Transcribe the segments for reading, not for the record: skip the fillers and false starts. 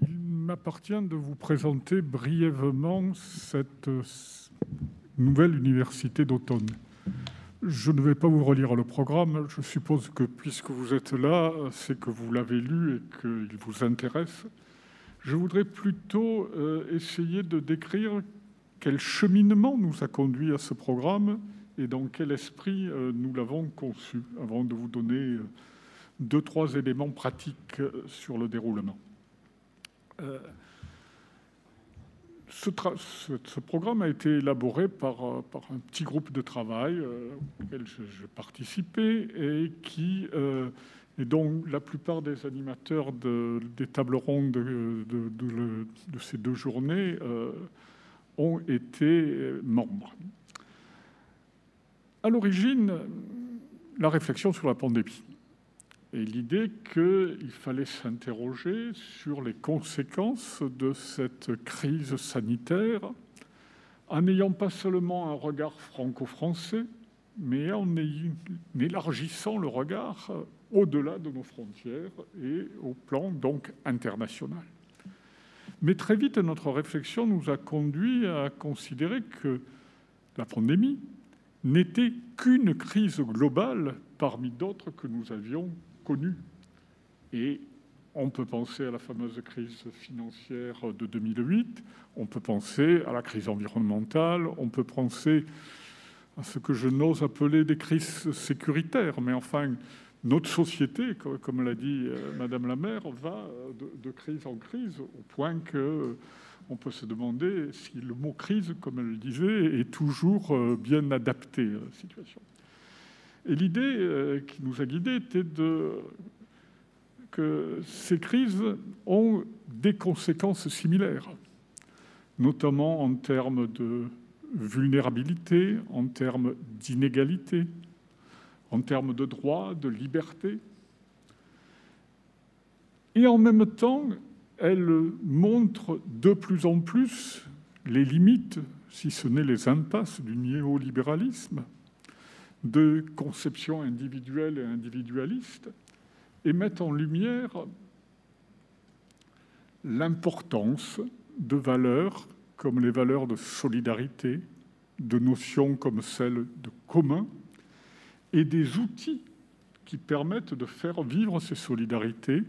Il m'appartient de vous présenter brièvement cette nouvelle université d'automne. Je ne vais pas vous relire le programme. Je suppose que puisque vous êtes là, c'est que vous l'avez lu et qu'il vous intéresse. Je voudrais plutôt essayer de décrire quel cheminement nous a conduit à ce programme et dans quel esprit nous l'avons conçu, avant de vous donner 2-3 éléments pratiques sur le déroulement. Ce programme a été élaboré par un petit groupe de travail auquel je participais et dont la plupart des animateurs des tables rondes de ces 2 journées ont été membres. À l'origine, la réflexion sur la pandémie et l'idée qu'il fallait s'interroger sur les conséquences de cette crise sanitaire en n'ayant pas seulement un regard franco-français, mais en élargissant le regard au-delà de nos frontières et au plan donc international. Mais très vite, notre réflexion nous a conduit à considérer que la pandémie n'était qu'une crise globale parmi d'autres que nous avions connues. Et on peut penser à la fameuse crise financière de 2008, on peut penser à la crise environnementale, on peut penser à ce que je n'ose appeler des crises sécuritaires. Mais enfin, notre société, comme l'a dit Madame la maire, va de crise en crise, au point qu'on peut se demander si le mot « crise », comme elle le disait, est toujours bien adapté à la situation. Et l'idée qui nous a guidés était que ces crises ont des conséquences similaires, notamment en termes de vulnérabilité, en termes d'inégalité, en termes de droits, de liberté. Et en même temps, elle montre de plus en plus les limites, si ce n'est les impasses du néolibéralisme, de conception individuelle et individualiste, et met en lumière l'importance de valeurs comme les valeurs de solidarité, de notions comme celle de commun, et des outils qui permettent de faire vivre ces solidarités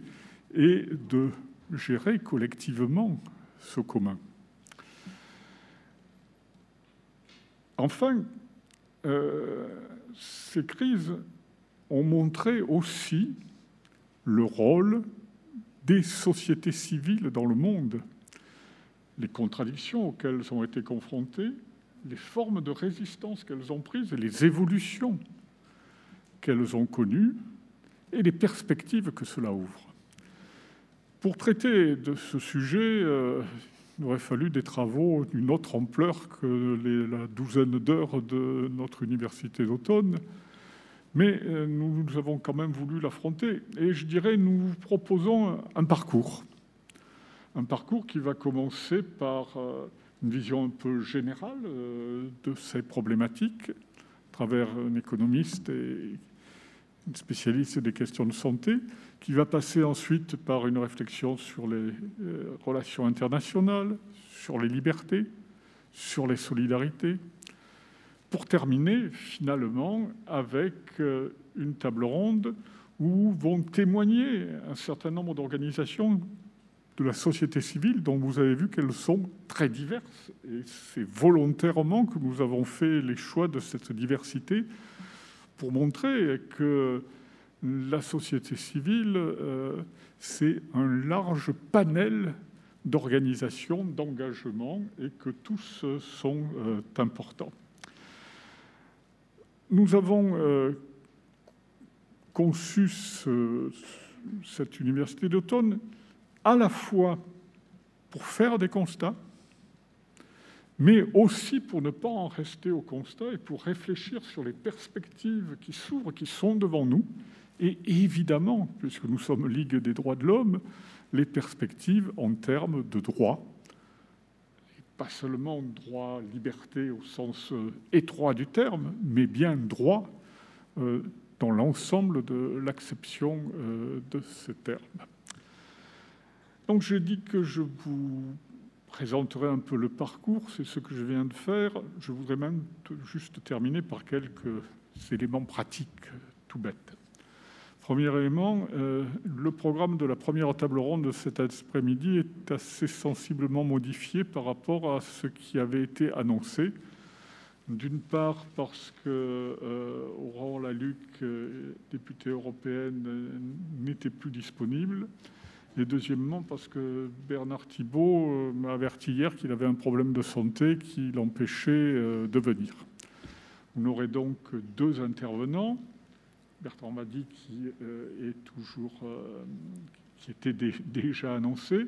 et de gérer collectivement ce commun. Enfin, ces crises ont montré aussi le rôle des sociétés civiles dans le monde, les contradictions auxquelles elles ont été confrontées, les formes de résistance qu'elles ont prises et les évolutions qu'elles ont connues et les perspectives que cela ouvre. Pour traiter de ce sujet, il aurait fallu des travaux d'une autre ampleur que la douzaine d'heures de notre université d'automne, mais nous avons quand même voulu l'affronter. Et je dirais, nous vous proposons un parcours qui va commencer par une vision un peu générale de ces problématiques, à travers un économiste et une spécialiste des questions de santé, qui va passer ensuite par une réflexion sur les relations internationales, sur les libertés, sur les solidarités, pour terminer finalement avec une table ronde où vont témoigner un certain nombre d'organisations de la société civile dont vous avez vu qu'elles sont très diverses. Et c'est volontairement que nous avons fait les choix de cette diversité pour montrer que la société civile, c'est un large panel d'organisations, d'engagements, et que tous sont importants. Nous avons conçu cette université d'automne à la fois pour faire des constats, mais aussi pour ne pas en rester au constat et pour réfléchir sur les perspectives qui s'ouvrent, qui sont devant nous, et évidemment, puisque nous sommes Ligue des droits de l'homme, les perspectives en termes de droits, pas seulement droit, liberté au sens étroit du terme, mais bien droit dans l'ensemble de l'acception de ces termes. Donc j'ai dit que je vous présenterai un peu le parcours, c'est ce que je viens de faire. Je voudrais même juste terminer par quelques éléments pratiques tout bêtes. Premier élément, le programme de la première table ronde de cet après-midi est assez sensiblement modifié par rapport à ce qui avait été annoncé. D'une part parce que Aurore Lalucq, députée européenne, n'était plus disponible. Et deuxièmement, parce que Bernard Thibault m'a averti hier qu'il avait un problème de santé qui l'empêchait de venir. On aurait donc deux intervenants. Bertrand Mady qui était déjà annoncé,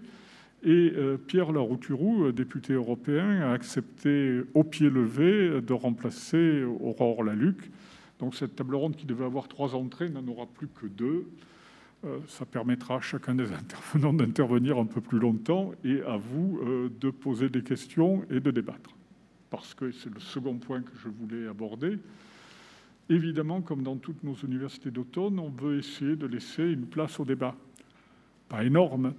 et Pierre Larouturou, député européen, a accepté au pied levé de remplacer Aurore Lalucq. Donc cette table ronde qui devait avoir 3 entrées n'en aura plus que 2. Ça permettra à chacun des intervenants d'intervenir un peu plus longtemps et à vous de poser des questions et de débattre. Parce que c'est le second point que je voulais aborder. Évidemment, comme dans toutes nos universités d'automne, on veut essayer de laisser une place au débat. Pas énorme,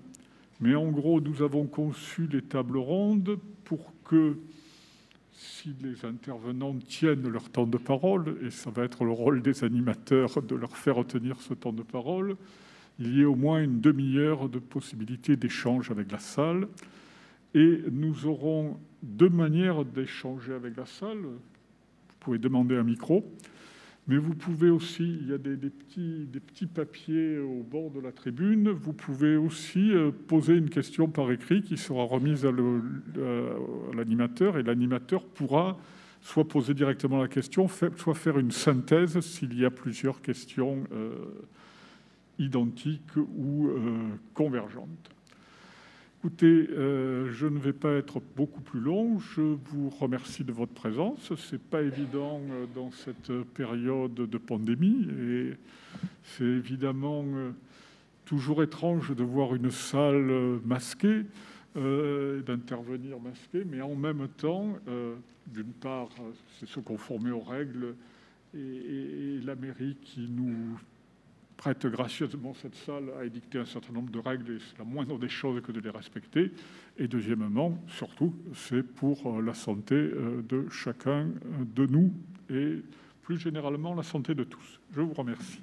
mais en gros, nous avons conçu les tables rondes pour que, si les intervenants tiennent leur temps de parole, et ça va être le rôle des animateurs de leur faire tenir ce temps de parole, il y ait au moins une demi-heure de possibilité d'échange avec la salle. Et nous aurons 2 manières d'échanger avec la salle. Vous pouvez demander un micro, mais vous pouvez aussi, il y a des petits papiers au bord de la tribune, vous pouvez aussi poser une question par écrit qui sera remise à l'animateur, et l'animateur pourra soit poser directement la question, soit faire une synthèse s'il y a plusieurs questions identiques ou convergentes. Écoutez, je ne vais pas être beaucoup plus long. Je vous remercie de votre présence. Ce n'est pas évident dans cette période de pandémie. Et c'est évidemment toujours étrange de voir une salle masquée, d'intervenir masqué. Mais en même temps, d'une part, c'est se conformer aux règles et la mairie qui nous prête gracieusement cette salle à édicter un certain nombre de règles, et c'est la moindre des choses que de les respecter. Et deuxièmement, surtout, c'est pour la santé de chacun de nous et plus généralement la santé de tous. Je vous remercie.